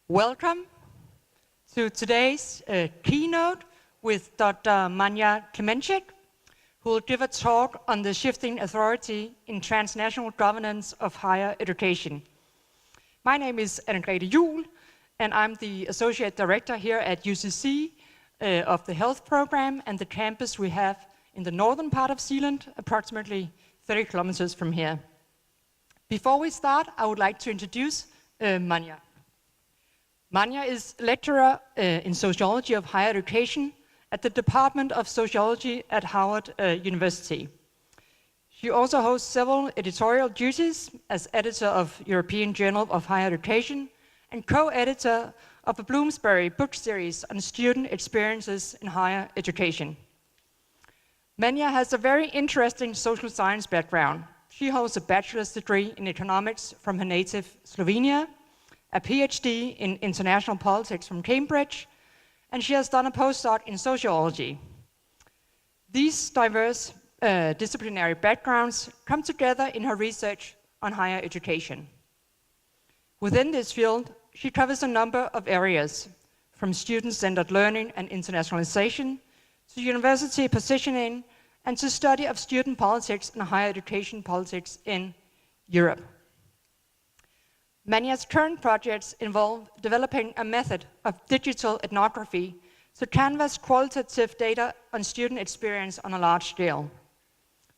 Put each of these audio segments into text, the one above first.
Welcome to today's keynote with Dr. Manja Clemencic, who will give a talk on the shifting authority in transnational governance of higher education. My name is Anne-Grethe Juhl, and I'm the Associate Director here at UCC of the Health Program and the campus we have in the northern part of Zealand, approximately 30 kilometers from here. Before we start, I would like to introduce Manja. Manja is lecturer in sociology of higher education at the Department of Sociology at Howard University. She also hosts several editorial duties as editor of European Journal of Higher Education and co-editor of a Bloomsbury book series on student experiences in higher education. Manja has a very interesting social science background. She holds a bachelor's degree in economics from her native Slovenia, a PhD in international politics from Cambridge, and she has done a postdoc in sociology. These diverse disciplinary backgrounds come together in her research on higher education. Within this field, she covers a number of areas, from student-centered learning and internationalization, to university positioning, and to study of student politics and higher education politics in Europe. Manja's current projects involve developing a method of digital ethnography to canvass qualitative data on student experience on a large scale.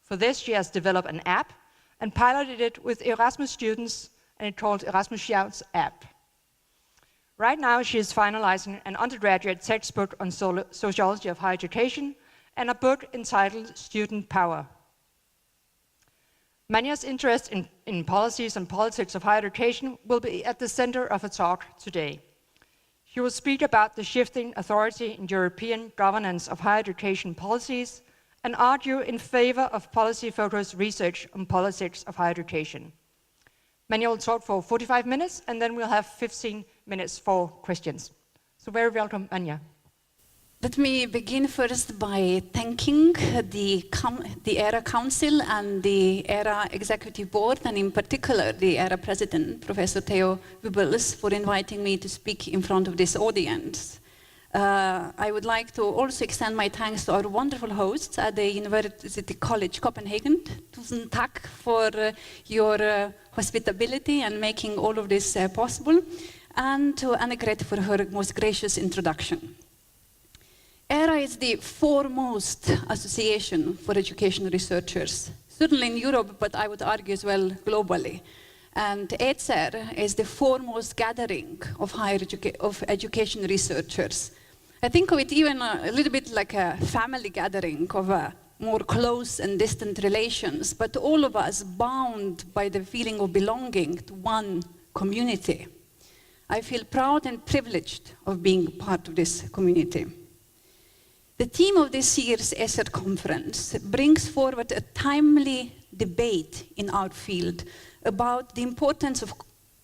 For this, she has developed an app and piloted it with Erasmus students, and it's called Erasmus Shouts app. Right now, she is finalizing an undergraduate textbook on sociology of higher education and a book entitled Student Power. Manja's interest in policies and politics of higher education will be at the center of her talk today. She will speak about the shifting authority in European governance of higher education policies and argue in favor of policy-focused research on politics of higher education. Manja will talk for 45 minutes, and then we'll have 15 minutes for questions. So very welcome, Manja. Let me begin first by thanking the EERA Council and the EERA Executive Board, and in particular the EERA President, Professor Theo Wibbels, for inviting me to speak in front of this audience. I would like to also extend my thanks to our wonderful hosts at the University College Copenhagen. Tusen tak for your hospitality and making all of this possible, and to Anne-Grethe for her most gracious introduction. EERA is the foremost association for education researchers, certainly in Europe, but I would argue as well globally. And EECER is the foremost gathering of education researchers. I think of it even a little bit like a family gathering of more close and distant relations, but all of us bound by the feeling of belonging to one community. I feel proud and privileged of being part of this community. The theme of this year's EECER conference brings forward a timely debate in our field about the importance of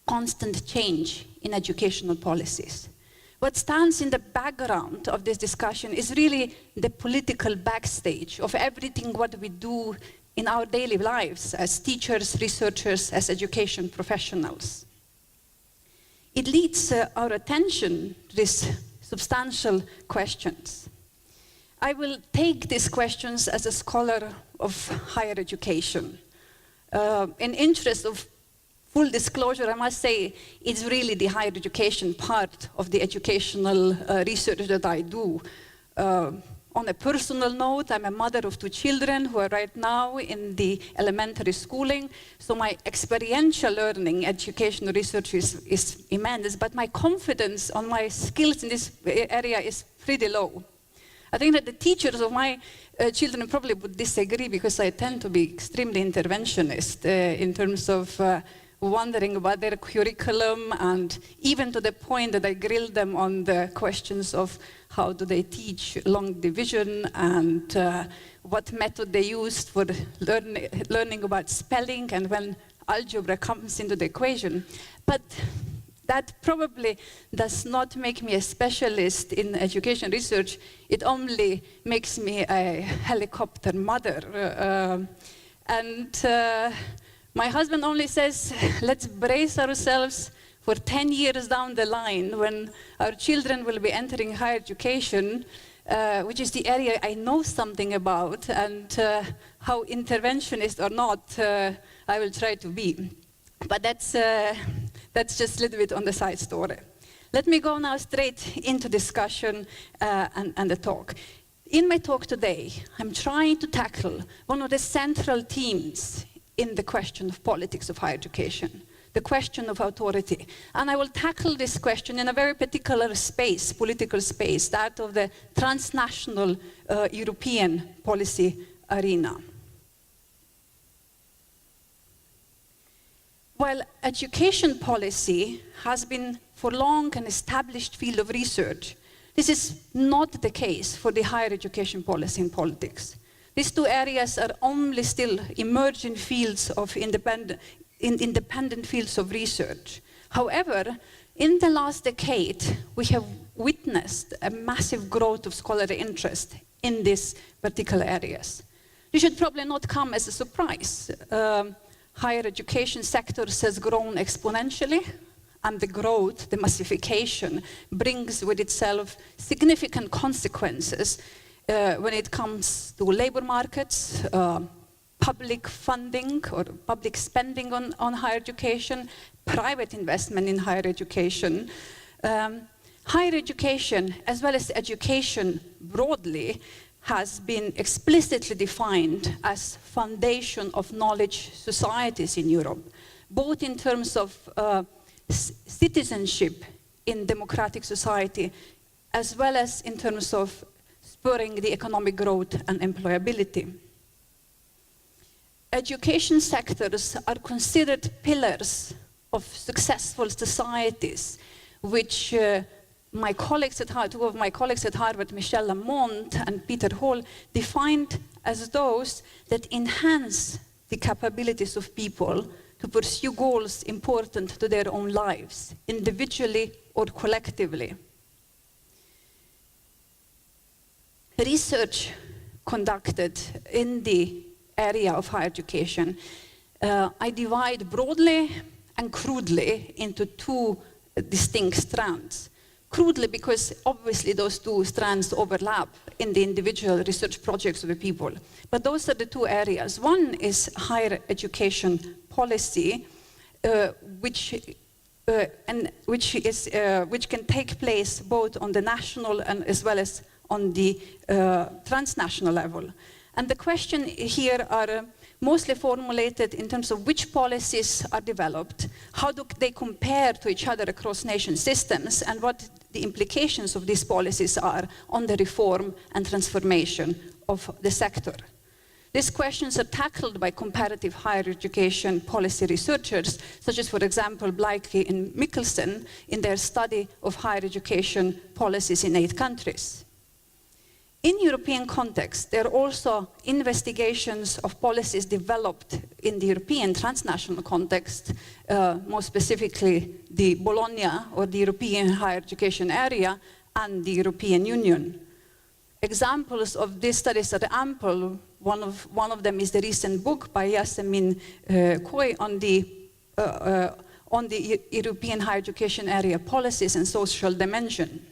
constant change in educational policies. What stands in the background of this discussion is really the political backstage of everything what we do in our daily lives as teachers, researchers, as education professionals. It leads our attention to these substantial questions. I will take these questions as a scholar of higher education. In interest of full disclosure, I must say it's really the higher education part of the educational research that I do. On a personal note, I'm a mother of 2 children who are right now in the elementary schooling, so my experiential learning, education research is immense, but my confidence on my skills in this area is pretty low. I think that the teachers of my children probably would disagree, because I tend to be extremely interventionist in terms of wondering about their curriculum, and even to the point that I grill them on the questions of how do they teach long division and what method they used for learning about spelling. And when algebra comes into the equation. But that probably does not make me a specialist in education research. It only makes me a helicopter mother. My husband only says, let's brace ourselves for 10 years down the line when our children will be entering higher education, which is the area I know something about, and how interventionist or not, I will try to be. But that's just a little bit on the side story. Let me go now straight into discussion and the talk. In my talk today, I'm trying to tackle one of the central themes in the question of politics of higher education, the question of authority. And I will tackle this question in a very particular space, political space, that of the transnational European policy arena. While education policy has been for long an established field of research, this is not the case for the higher education policy and politics. These two areas are only still emerging fields of independent fields of research. However, in the last decade, we have witnessed a massive growth of scholarly interest in these particular areas. This should probably not come as a surprise. Higher education sectors has grown exponentially, and the growth, the massification, brings with itself significant consequences when it comes to labor markets, public funding or public spending on higher education, private investment in higher education. Higher education, as well as education broadly, has been explicitly defined as foundation of knowledge societies in Europe, both in terms of citizenship in democratic society, as well as in terms of spurring the economic growth and employability. Education sectors are considered pillars of successful societies, which two of my colleagues at Harvard, Michel Lamont and Peter Hall, defined as those that enhance the capabilities of people to pursue goals important to their own lives, individually or collectively. Research conducted in the area of higher education, I divide broadly and crudely into two distinct strands. Crudely because obviously those two strands overlap in the individual research projects of the people. But those are the two areas. One is higher education policy, which can take place both on the national and as well as on the transnational level. And the question here are mostly formulated in terms of which policies are developed, how do they compare to each other across nation systems, and what the implications of these policies are on the reform and transformation of the sector. These questions are tackled by comparative higher education policy researchers, such as, for example, Blakely and Mikkelsen in their study of higher education policies in 8 countries. In European context, there are also investigations of policies developed in the European transnational context, more specifically the Bologna or the European higher education area and the European Union. Examples of these studies are ample. One of them is the recent book by Yasemin Koy on the European higher education area policies and social dimension.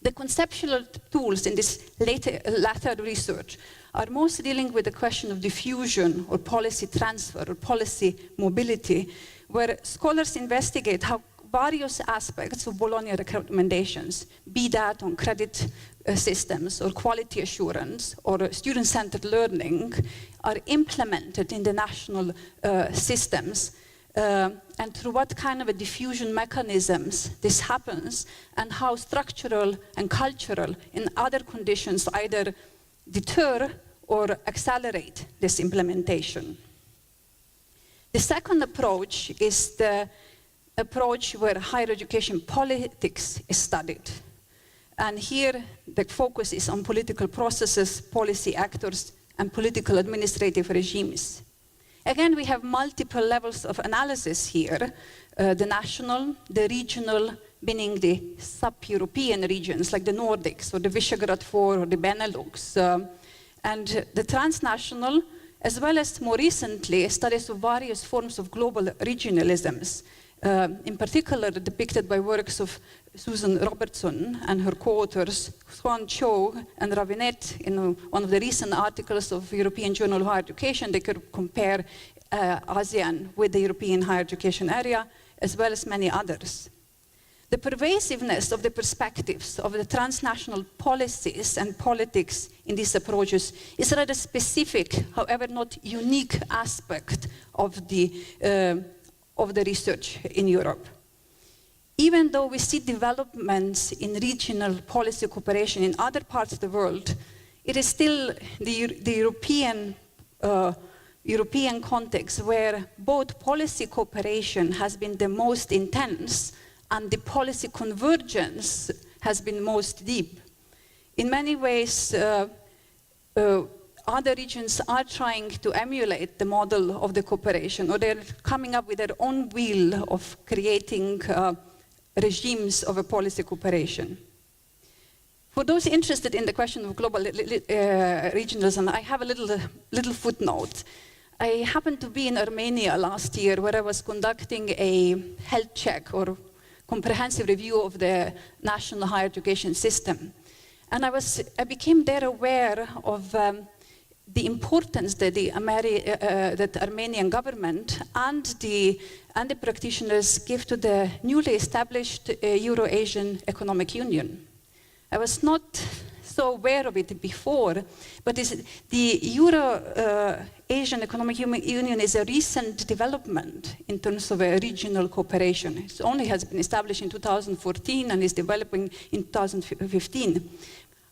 The conceptual tools in this latter research are mostly dealing with the question of diffusion or policy transfer or policy mobility, where scholars investigate how various aspects of Bologna recommendations, be that on credit systems or quality assurance or student-centered learning, are implemented in the national systems. And through what kind of a diffusion mechanisms this happens, and how structural and cultural in other conditions either deter or accelerate this implementation. The second approach is the approach where higher education politics is studied. And here the focus is on political processes, policy actors, and political administrative regimes. Again, we have multiple levels of analysis here, the national, the regional, meaning the sub-European regions like the Nordics or the Visegrad 4 or the Benelux, and the transnational, as well as more recently studies of various forms of global regionalisms, in particular depicted by works of Susan Robertson and her co-authors Xuan Cho and Ravinet. In one of the recent articles of European Journal of Higher Education, they could compare ASEAN with the European higher education area, as well as many others. The pervasiveness of the perspectives of the transnational policies and politics in these approaches is a rather specific, however not unique aspect of the research in Europe. Even though we see developments in regional policy cooperation in other parts of the world, it is still the European context where both policy cooperation has been the most intense and the policy convergence has been most deep. In many ways, other regions are trying to emulate the model of the cooperation, or they're coming up with their own wheel of creating regimes of a policy cooperation. For those interested in the question of global regionalism, I have a little footnote. I happened to be in Armenia last year, where I was conducting a health check or comprehensive review of the national higher education system. And I became there aware of the importance that the Armenian government and the practitioners give to the newly established Euro-Asian Economic Union. I was not so aware of it before, but the Euro-Asian Economic Union is a recent development in terms of a regional cooperation. It only has been established in 2014 and is developing in 2015.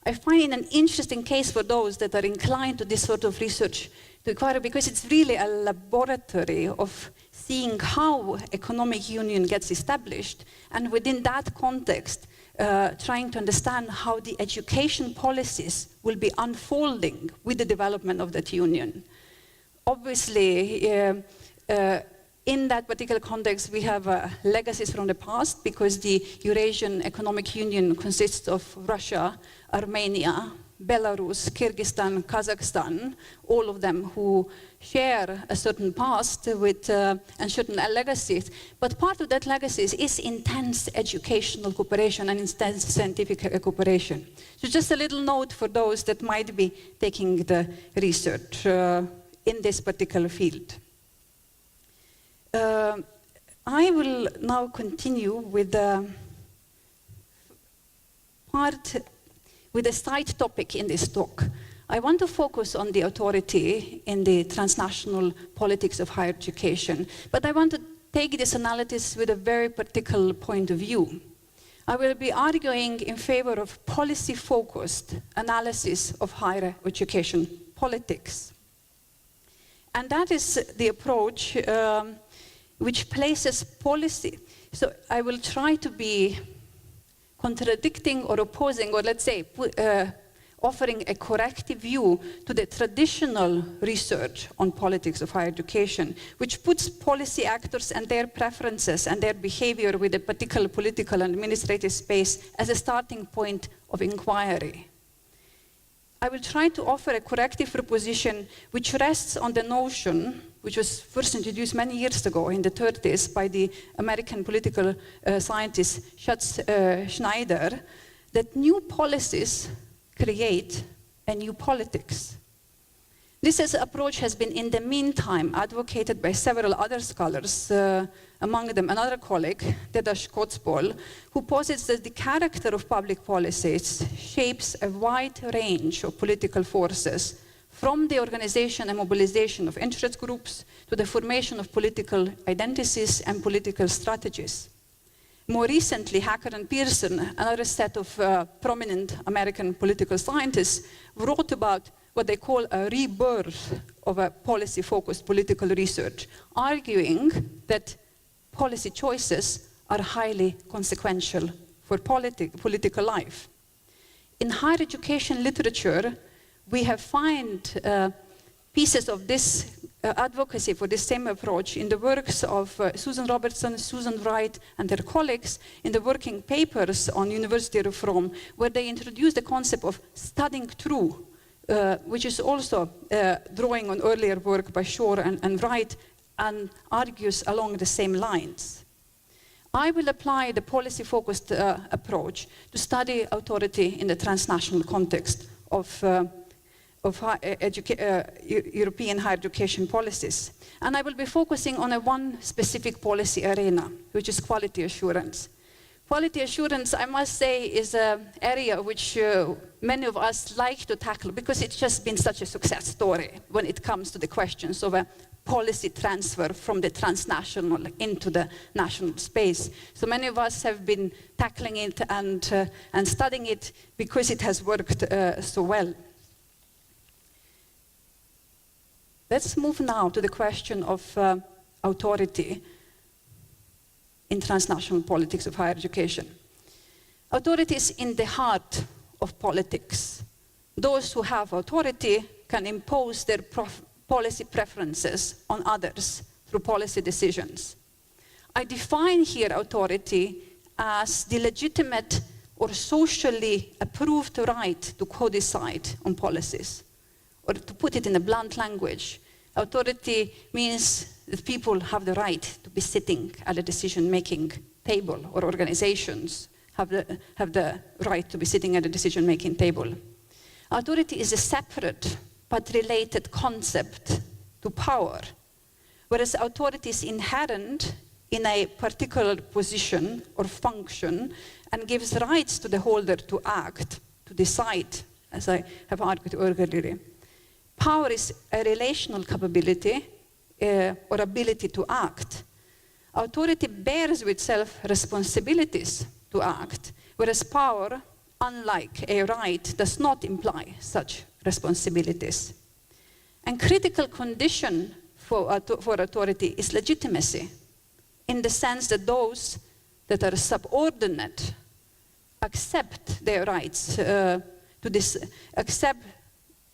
I find it an interesting case for those that are inclined to this sort of research to inquire, because it's really a laboratory of seeing how economic union gets established, and within that context, trying to understand how the education policies will be unfolding with the development of that union. Obviously, in that particular context, we have legacies from the past, because the Eurasian Economic Union consists of Russia, Armenia, Belarus, Kyrgyzstan, Kazakhstan, all of them who share a certain past with, and certain legacies. But part of that legacy is intense educational cooperation and intense scientific cooperation. So just a little note for those that might be taking the research in this particular field. I will now continue with the side topic in this talk. I want to focus on the authority in the transnational politics of higher education, but I want to take this analysis with a very particular point of view. I will be arguing in favor of policy-focused analysis of higher education politics. And that is the approach which places policy. So I will try to be contradicting or opposing, or let's say, offering a corrective view to the traditional research on politics of higher education, which puts policy actors and their preferences and their behavior with a particular political and administrative space as a starting point of inquiry. I will try to offer a corrective proposition which rests on the notion, which was first introduced many years ago in the 30s by the American political scientist Schneider, that new policies create a new politics. This approach has been, in the meantime, advocated by several other scholars, among them another colleague, Dedas Kotzbol, who posits that the character of public policies shapes a wide range of political forces, from the organization and mobilization of interest groups to the formation of political identities and political strategies. More recently, Hacker and Pearson, another set of prominent American political scientists, wrote about what they call a rebirth of a policy-focused political research, arguing that policy choices are highly consequential for political life. In higher education literature, we have found pieces of this advocacy for this same approach in the works of Susan Robertson, Susan Wright, and their colleagues in the working papers on university reform, where they introduced the concept of studying through, which is also drawing on earlier work by Shore and Wright, and argues along the same lines. I will apply the policy-focused approach to study authority in the transnational context of European higher education policies. And I will be focusing on one specific policy arena, which is quality assurance. Quality assurance, I must say, is an area which many of us like to tackle because it's just been such a success story when it comes to the questions of a policy transfer from the transnational into the national space. So many of us have been tackling it and studying it because it has worked so well. Let's move now to the question of authority in transnational politics of higher education. Authority is in the heart of politics. Those who have authority can impose their policy preferences on others through policy decisions. I define here authority as the legitimate or socially approved right to co-decide on policies. Or to put it in a blunt language, authority means that people have the right to be sitting at a decision-making table, or organizations have the right to be sitting at a decision-making table. Authority is a separate but related concept to power, whereas authority is inherent in a particular position or function and gives rights to the holder to act, to decide, as I have argued earlier. Power is a relational capability or ability to act. Authority bears with itself responsibilities to act, whereas power, unlike a right, does not imply such responsibilities. And critical condition for authority is legitimacy, in the sense that those that are subordinate accept their rights, accept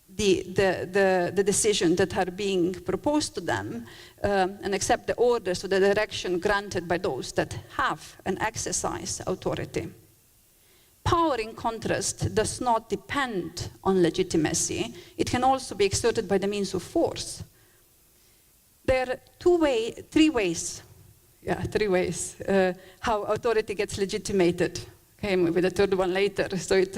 the decision that are being proposed to them, and accept the orders or the direction granted by those that have and exercise authority. Power, in contrast, does not depend on legitimacy. It can also be exerted by the means of force. There are three ways how authority gets legitimated. Okay, maybe the third one later, so it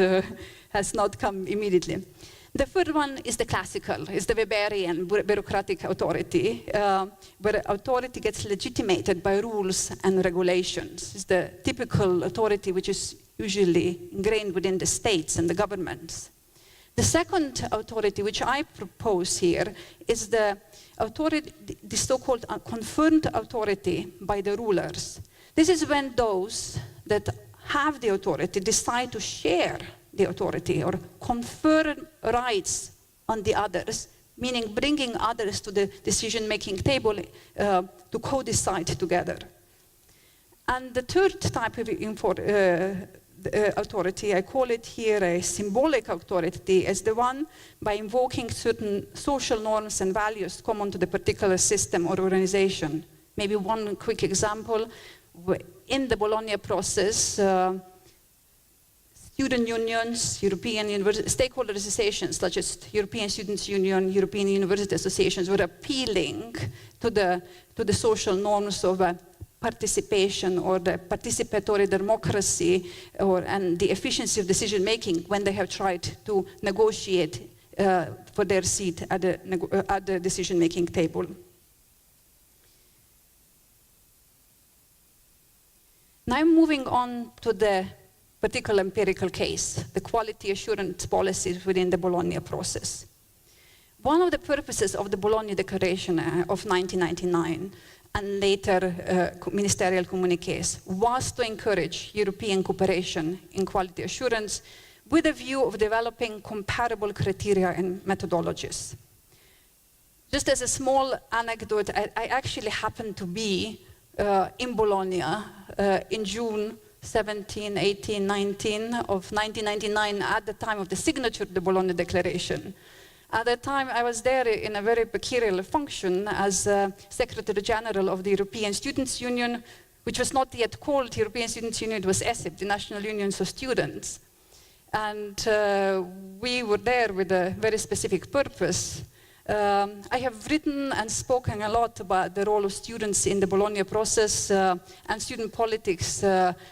has not come immediately. The third one is the classical, is the Weberian bureaucratic authority, where authority gets legitimated by rules and regulations. It's the typical authority which is usually ingrained within the states and the governments. The second authority, which I propose here, is the authority, the so-called confirmed authority by the rulers. This is when those that have the authority decide to share the authority or confer rights on the others, meaning bringing others to the decision-making table to co-decide together. And the third type of authority, I call it here a symbolic authority, is the one by invoking certain social norms and values common to the particular system or organization. Maybe one quick example, in the Bologna process, student unions, European university, stakeholder associations such as European Students' Union, European University Associations were appealing to the social norms of participation or the participatory democracy and the efficiency of decision making when they have tried to negotiate for their seat at the decision making table. Now I'm moving on to the particular empirical case, the quality assurance policies within the Bologna process. One of the purposes of the Bologna Declaration of 1999 and later ministerial communiques was to encourage European cooperation in quality assurance with a view of developing comparable criteria and methodologies. Just as a small anecdote, I actually happened to be in Bologna in June 17, 18, 19 of 1999 at the time of the signature of the Bologna Declaration. At that time, I was there in a very peculiar function as Secretary General of the European Students' Union, which was not yet called European Students' Union, it was ESIP, the National Unions of Students. And we were there with a very specific purpose. I have written and spoken a lot about the role of students in the Bologna process and student politics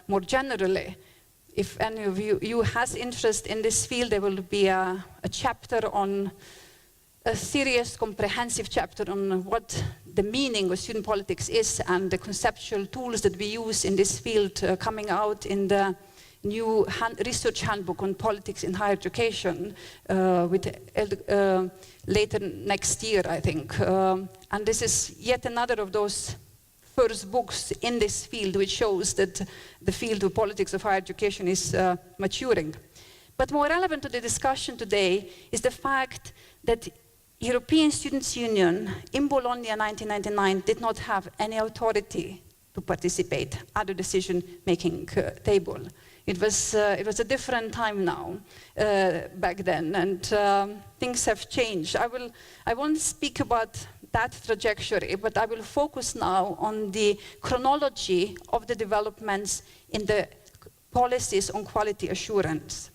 more generally. If any of you has interest in this field, there will be a chapter on, a serious, comprehensive chapter on what the meaning of student politics is and the conceptual tools that we use in this field coming out in the new research handbook on politics in higher education later next year, I think. And this is yet another of those first books in this field which shows that the field of politics of higher education is maturing. But more relevant to the discussion today is the fact that European Students' Union in Bologna in 1999 did not have any authority to participate at the decision-making table. It was a different time now, back then, and things have changed. I won't speak about that trajectory, but I will focus now on the chronology of the developments in the policies on quality assurance.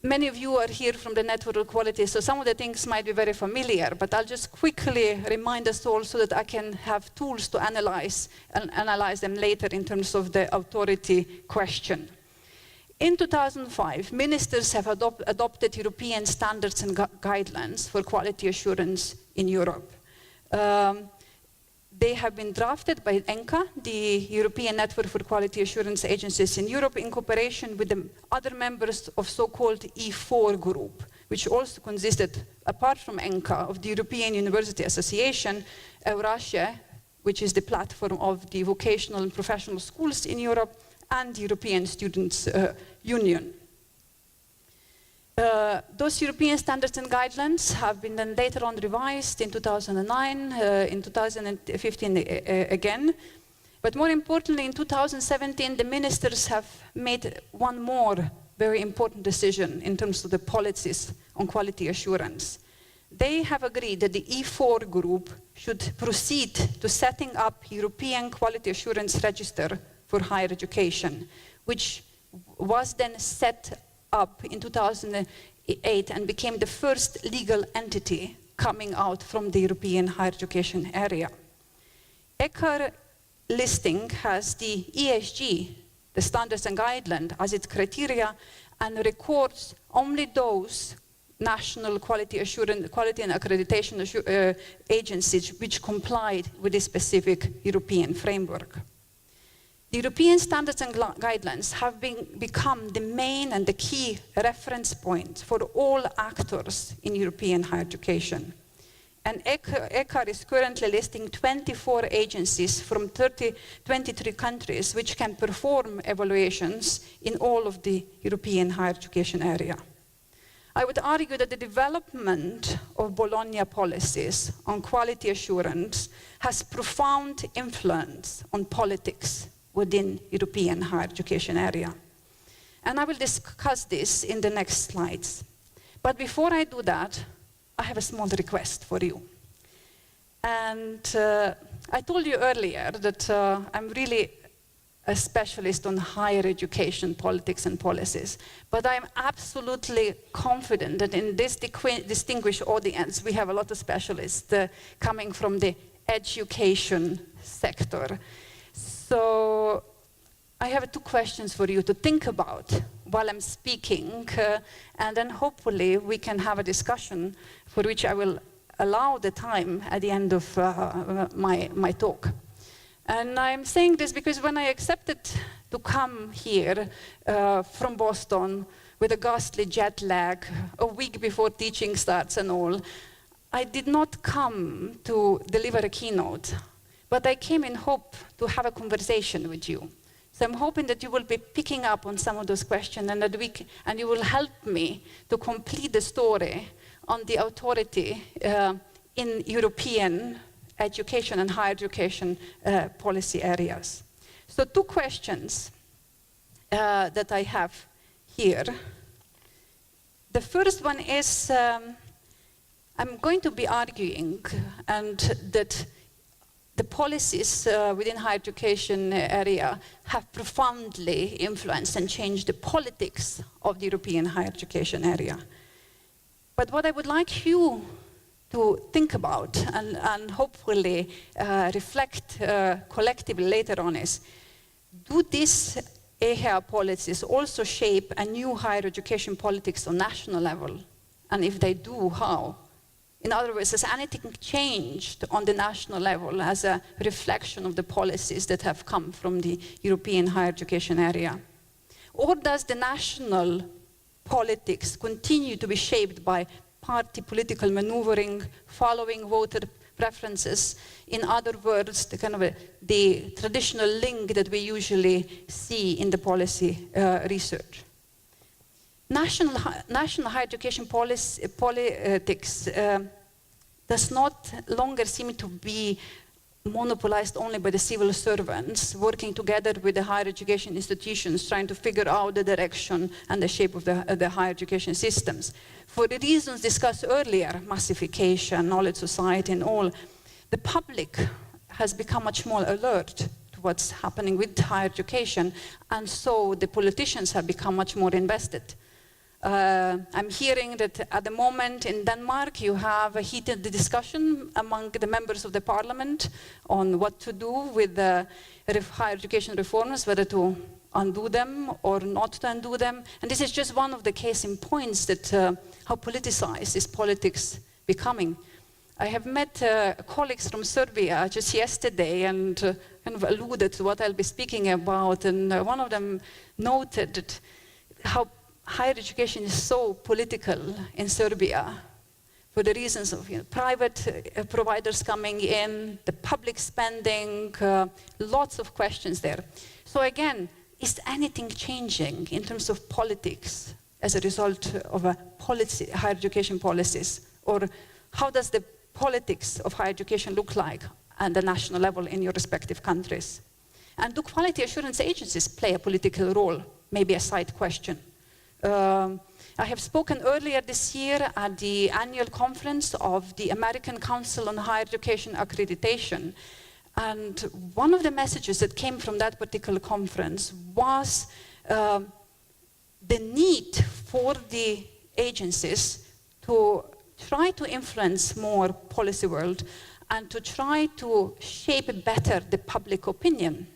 Many of you are here from the Network of Quality, so some of the things might be very familiar, but I'll just quickly remind us all so that I can have tools to analyze them later in terms of the authority question. In 2005, ministers have adopted European standards and guidelines for quality assurance in Europe. They have been drafted by ENCA, the European Network for Quality Assurance Agencies in Europe, in cooperation with the other members of so-called E4 group, which also consisted, apart from ENCA, of the European University Association, EURASIE, which is the platform of the vocational and professional schools in Europe, and the European Students' Union. Those European standards and guidelines have been then later on revised in 2009, in 2015 again. But more importantly, in 2017, the ministers have made one more very important decision in terms of the policies on quality assurance. They have agreed that the E4 group should proceed to setting up European Quality Assurance Register for higher education, which was then set up in 2008 and became the first legal entity coming out from the European higher education area. ECHA listing has the ESG, the standards and guidelines, as its criteria, and records only those national quality assurance, quality and accreditation agencies which complied with this specific European framework. The European standards and guidelines have become the main and the key reference point for all actors in European higher education. And ECHA is currently listing 24 agencies from 23 countries which can perform evaluations in all of the European higher education area. I would argue that the development of Bologna policies on quality assurance has profound influence on politics within European higher education area. And I will discuss this in the next slides. But before I do that, I have a small request for you. And I told you earlier that I'm really a specialist on higher education politics and policies. But I'm absolutely confident that in this distinguished audience, we have a lot of specialists coming from the education sector. So I have two questions for you to think about while I'm speaking, and then hopefully we can have a discussion for which I will allow the time at the end of my talk. And I'm saying this because when I accepted to come here from Boston with a ghastly jet lag, a week before teaching starts and all, I did not come to deliver a keynote, but I came in hope to have a conversation with you. So I'm hoping that you will be picking up on some of those questions and that you will help me to complete the story on the authority in European education and higher education policy areas. So two questions that I have here. The first one is, I'm going to be arguing that the policies within higher education area have profoundly influenced and changed the politics of the European higher education area. But what I would like you to think about and hopefully reflect collectively later on is, do these EHEA policies also shape a new higher education politics on national level? And if they do, how? In other words, has anything changed on the national level as a reflection of the policies that have come from the European higher education area? Or does the national politics continue to be shaped by party political maneuvering, following voter preferences? In other words, the traditional link that we usually see in the policy research. National higher education politics does not longer seem to be monopolized only by the civil servants working together with the higher education institutions trying to figure out the direction and the shape of the higher education systems. For the reasons discussed earlier, massification, knowledge society and all, the public has become much more alert to what's happening with higher education, and so the politicians have become much more invested. I'm hearing that at the moment in Denmark you have a heated discussion among the members of the parliament on what to do with the higher education reforms, whether to undo them or not to undo them. And this is just one of the case in points that how politicized is politics becoming. I have met colleagues from Serbia just yesterday and kind of alluded to what I'll be speaking about, and one of them noted that how higher education is so political in Serbia for the reasons of private providers coming in, the public spending, lots of questions there. So again, is anything changing in terms of politics as a result of higher education policies? Or how does the politics of higher education look like at the national level in your respective countries? And do quality assurance agencies play a political role? Maybe a side question. I have spoken earlier this year at the annual conference of the American Council on Higher Education Accreditation. And one of the messages that came from that particular conference was the need for the agencies to try to influence more policy world and to try to shape better the public opinion.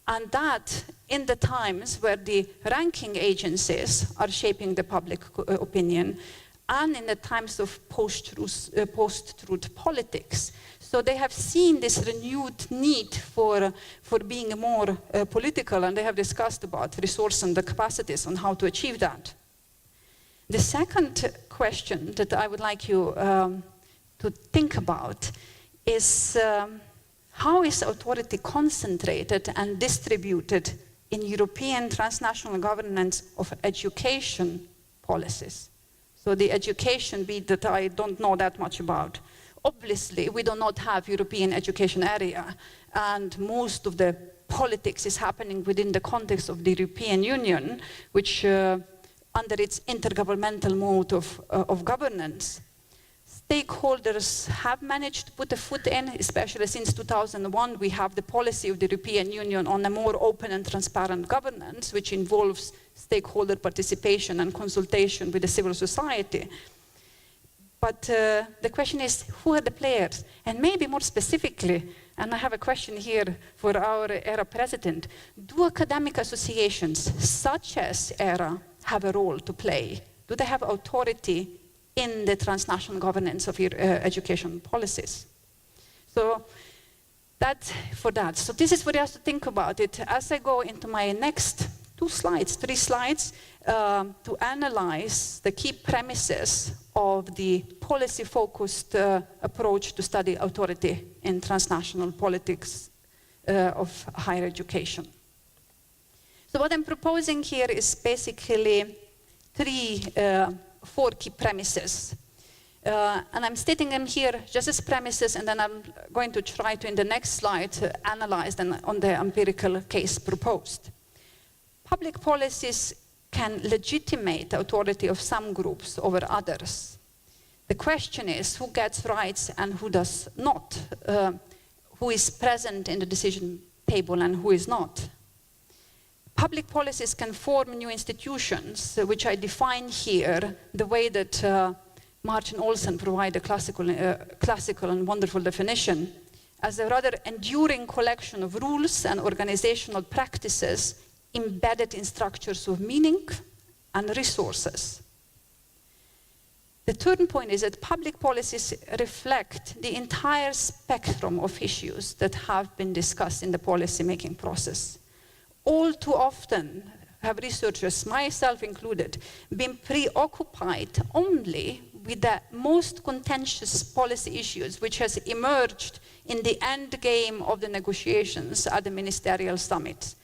And that in the times where the ranking agencies are shaping the public opinion, and in the times of post-truth politics. So they have seen this renewed need for being more political, and they have discussed about resource and the capacities on how to achieve that. The second question that I would like you to think about is how is authority concentrated and distributed in European transnational governance of education policies? So the education bit that I don't know that much about. Obviously, we do not have European education area, and most of the politics is happening within the context of the European Union, which under its intergovernmental mode of governance. Stakeholders have managed to put a foot in, especially since 2001. We have the policy of the European Union on a more open and transparent governance, which involves stakeholder participation and consultation with the civil society. But the question is, who are the players? And maybe more specifically, and I have a question here for our ERA president, do academic associations such as ERA have a role to play? Do they have authority in the transnational governance of your education policies? So that's for that. So this is for us to think about it as I go into my next 3 slides, to analyze the key premises of the policy-focused approach to study authority in transnational politics of higher education. So what I'm proposing here is basically 4 key premises. And I'm stating them here just as premises, and then I'm going to try to, in the next slide, analyze them on the empirical case proposed. Public policies can legitimate the authority of some groups over others. The question is who gets rights and who does not, who is present in the decision table and who is not. Public policies can form new institutions, which I define here the way that Martin Olsen provided a classical and wonderful definition, as a rather enduring collection of rules and organizational practices embedded in structures of meaning and resources. The turning point is that public policies reflect the entire spectrum of issues that have been discussed in the policy-making process. All too often have researchers, myself included, been preoccupied only with the most contentious policy issues which has emerged in the end game of the negotiations at the ministerial summit.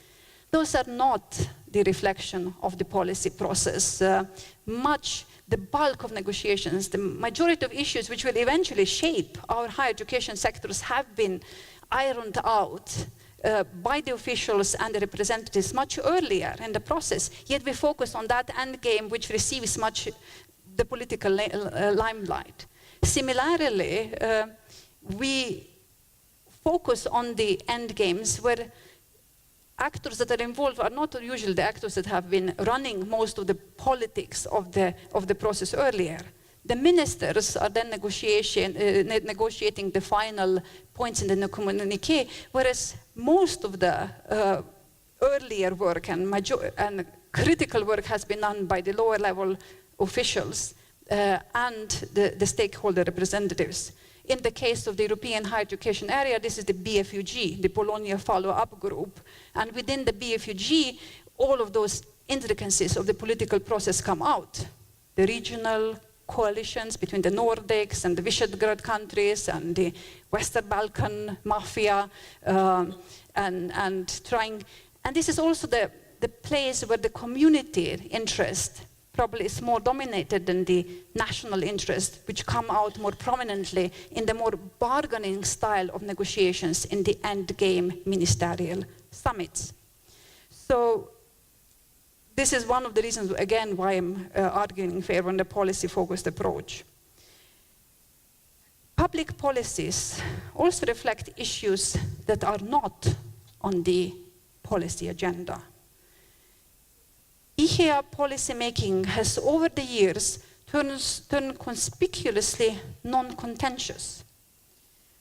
Those are not the reflection of the policy process. The bulk of negotiations, the majority of issues which will eventually shape our higher education sectors have been ironed out by the officials and the representatives much earlier in the process, yet we focus on that end game which receives much the political limelight. Similarly, we focus on the end games where actors that are involved are not usually the actors that have been running most of the politics of the process earlier. The ministers are then negotiating the final points in the communiqué, whereas most of the earlier work and critical work has been done by the lower level officials and the stakeholder representatives. In the case of the European higher education area, this is the BFUG, the Bologna follow-up group. And within the BFUG, all of those intricacies of the political process come out. The regional coalitions between the Nordics and the Visegrad countries and the Western Balkan mafia and this is also the place where the community interest probably is more dominated than the national interest, which come out more prominently in the more bargaining style of negotiations in the end game ministerial summits. So this is one of the reasons, again, why I'm arguing in favor of the policy-focused approach. Public policies also reflect issues that are not on the policy agenda. EHEA policymaking has over the years turned conspicuously non-contentious.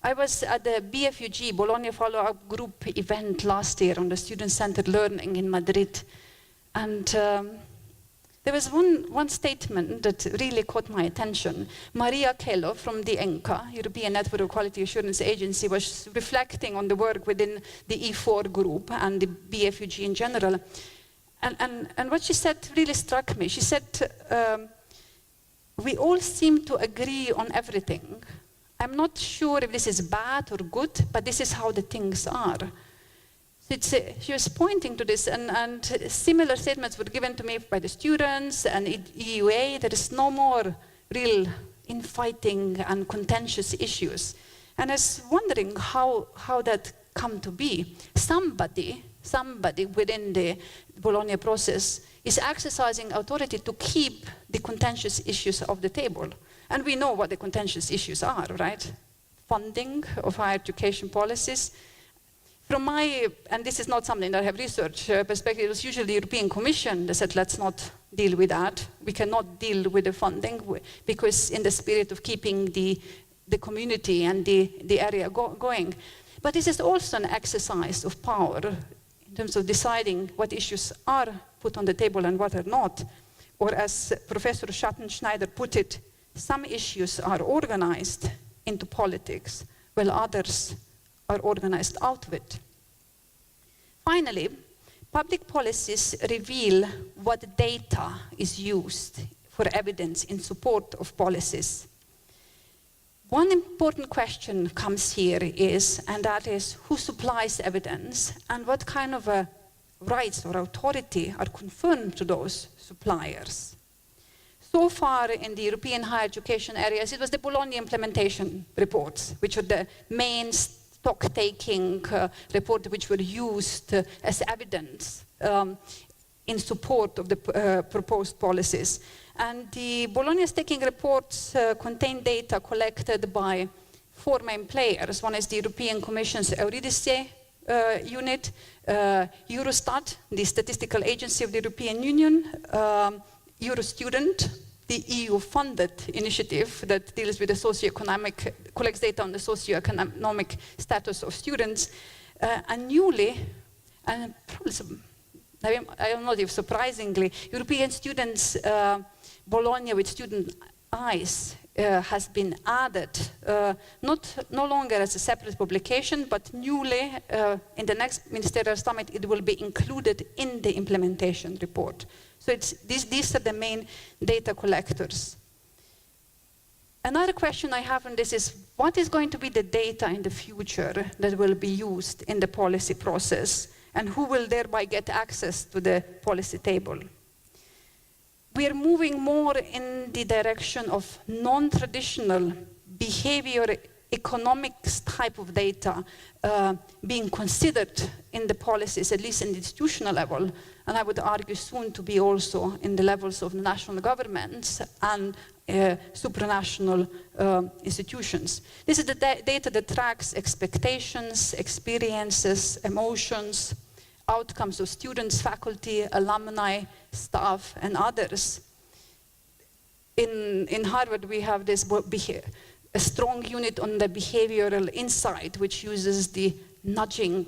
I was at the BFUG, Bologna Follow-Up Group event last year on the student-centered learning in Madrid. And there was one statement that really caught my attention. Maria Kello from the ENCA, European Network of Quality Assurance Agency, was reflecting on the work within the E4 group and the BFUG in general. And what she said really struck me. She said, we all seem to agree on everything. I'm not sure if this is bad or good, but this is how the things are. So she was pointing to this, and similar statements were given to me by the students and EUA. There is no more real infighting and contentious issues. And I was wondering how that come to be. Somebody within the Bologna process is exercising authority to keep the contentious issues off the table. And we know what the contentious issues are, right? Funding of higher education policies. From my, and this is not something that I have research perspective, it was usually the European Commission that said, let's not deal with that. We cannot deal with the funding because in the spirit of keeping the community and the area going. But this is also an exercise of power in terms of deciding what issues are put on the table and what are not. Or as Professor Schattenschneider put it, some issues are organized into politics, while others are organized out of it. Finally, public policies reveal what data is used for evidence in support of policies. One important question comes here is, and that is, who supplies evidence and what kind of rights or authority are confirmed to those suppliers? So far in the European higher education areas, it was the Bologna implementation reports, which are the main stock-taking report which were used as evidence in support of the proposed policies. And the Bologna staking reports contain data collected by 4 main players. One is the European Commission's Eurydice unit, Eurostat, the statistical agency of the European Union, Eurostudent, the EU-funded initiative that deals with the socioeconomic, collects data on the socioeconomic status of students, and newly, and probably, I don't know if surprisingly, European students, Bologna with student eyes has been added, no longer as a separate publication, but newly in the next ministerial summit, it will be included in the implementation report. So these are the main data collectors. Another question I have on this is, what is going to be the data in the future that will be used in the policy process, and who will thereby get access to the policy table? We are moving more in the direction of non-traditional behavior economics type of data being considered in the policies, at least in the institutional level, and I would argue soon to be also in the levels of national governments and supranational institutions. This is the data that tracks expectations, experiences, emotions, outcomes of students, faculty, alumni, staff, and others. In Harvard, we have this a strong unit on the behavioral insight, which uses the nudging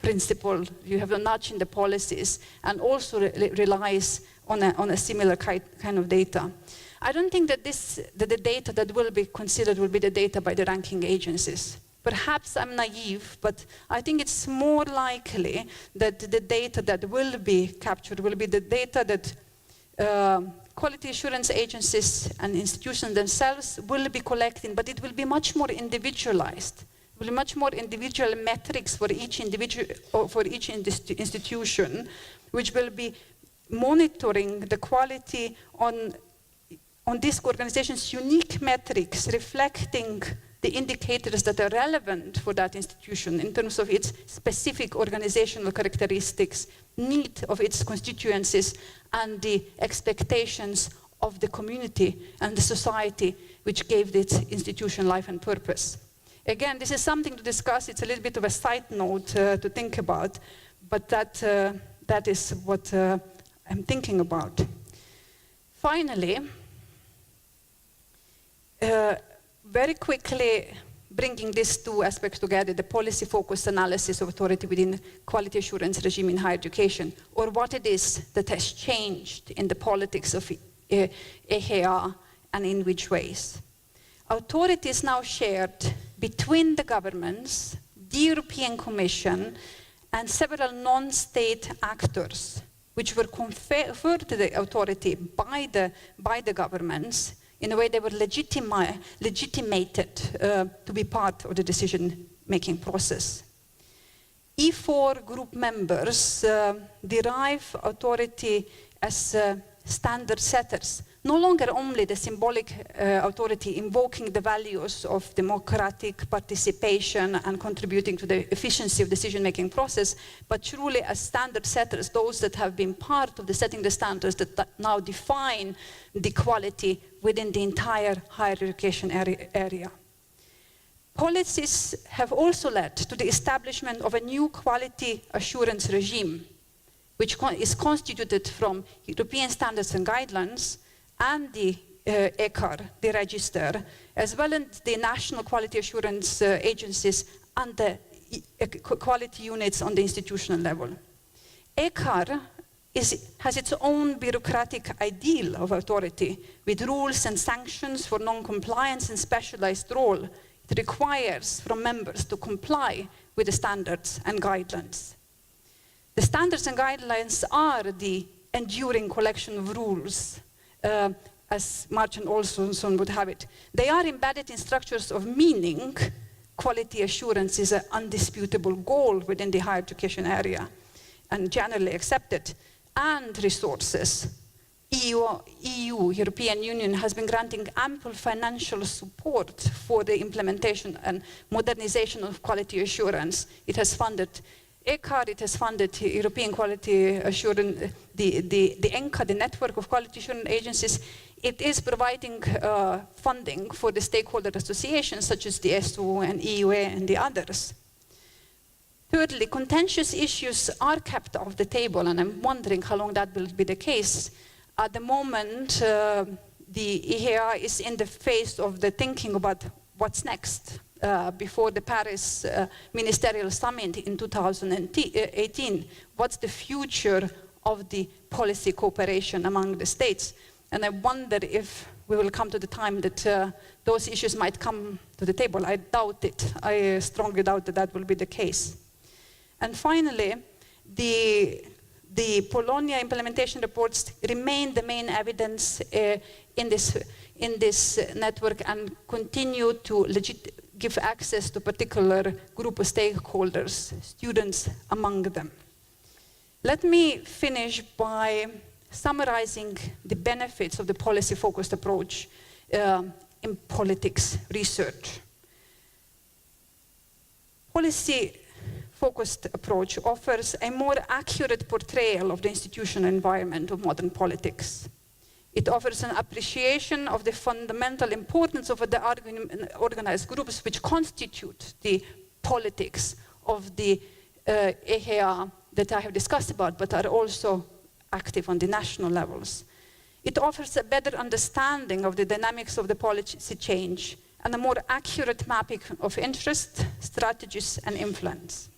principle. You have a nudge in the policies, and also relies on a similar kind of data. I don't think that the data that will be considered will be the data by the ranking agencies. Perhaps I'm naive, but I think it's more likely that the data that will be captured will be the data that quality assurance agencies and institutions themselves will be collecting, but it will be much more individualized. It will be much more individual metrics for each individual, or for each institution, which will be monitoring the quality on this organization's unique metrics, reflecting the indicators that are relevant for that institution in terms of its specific organizational characteristics, need of its constituencies, and the expectations of the community and the society which gave its institution life and purpose. Again, this is something to discuss. It's a little bit of a side note to think about, but that is what I'm thinking about. Finally, very quickly bringing these 2 aspects together, the policy-focused analysis of authority within quality assurance regime in higher education, or what it is that has changed in the politics of EHEA and in which ways. Authority is now shared between the governments, the European Commission, and several non-state actors, which were conferred to the authority by the governments. In a way, they were legitimated to be part of the decision-making process. E4 group members derive authority as standard setters, no longer only the symbolic authority invoking the values of democratic participation and contributing to the efficiency of decision-making process, but truly as standard setters, those that have been part of the setting the standards that now define the quality within the entire higher education area. Policies have also led to the establishment of a new quality assurance regime, which is constituted from European standards and guidelines and the ECAR, the register, as well as the national quality assurance agencies and the quality units on the institutional level. ECAR has its own bureaucratic ideal of authority, with rules and sanctions for non-compliance and specialized role. It requires from members to comply with the standards and guidelines. The standards and guidelines are the enduring collection of rules, as Martin Olsson would have it. They are embedded in structures of meaning. Quality assurance is an undisputable goal within the higher education area and generally accepted. And resources. European Union, has been granting ample financial support for the implementation and modernization of quality assurance. It has funded ECHEA, it has funded the European Quality Assurance, the ENCA, the Network of Quality Assurance Agencies. It is providing funding for the stakeholder associations, such as the SO and EUA and the others. Thirdly, contentious issues are kept off the table, and I'm wondering how long that will be the case. At the moment, the EHEA is in the phase of the thinking about what's next before the Paris Ministerial Summit in 2018. What's the future of the policy cooperation among the states? And I wonder if we will come to the time that those issues might come to the table. I doubt it. I strongly doubt that that will be the case. And finally, the Polonia implementation reports remain the main evidence in this network and continue to give access to a particular group of stakeholders, students among them. Let me finish by summarizing the benefits of the policy-focused approach in politics research. Policy-focused approach offers a more accurate portrayal of the institutional environment of modern politics. It offers an appreciation of the fundamental importance of the organized groups which constitute the politics of the EHEA that I have discussed about, but are also active on the national levels. It offers a better understanding of the dynamics of the policy change and a more accurate mapping of interest, strategies, and influence.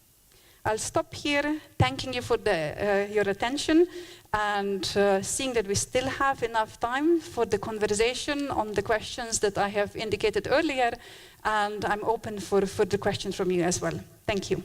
I'll stop here, thanking you for your attention, and seeing that we still have enough time for the conversation on the questions that I have indicated earlier, and I'm open for further questions from you as well. Thank you.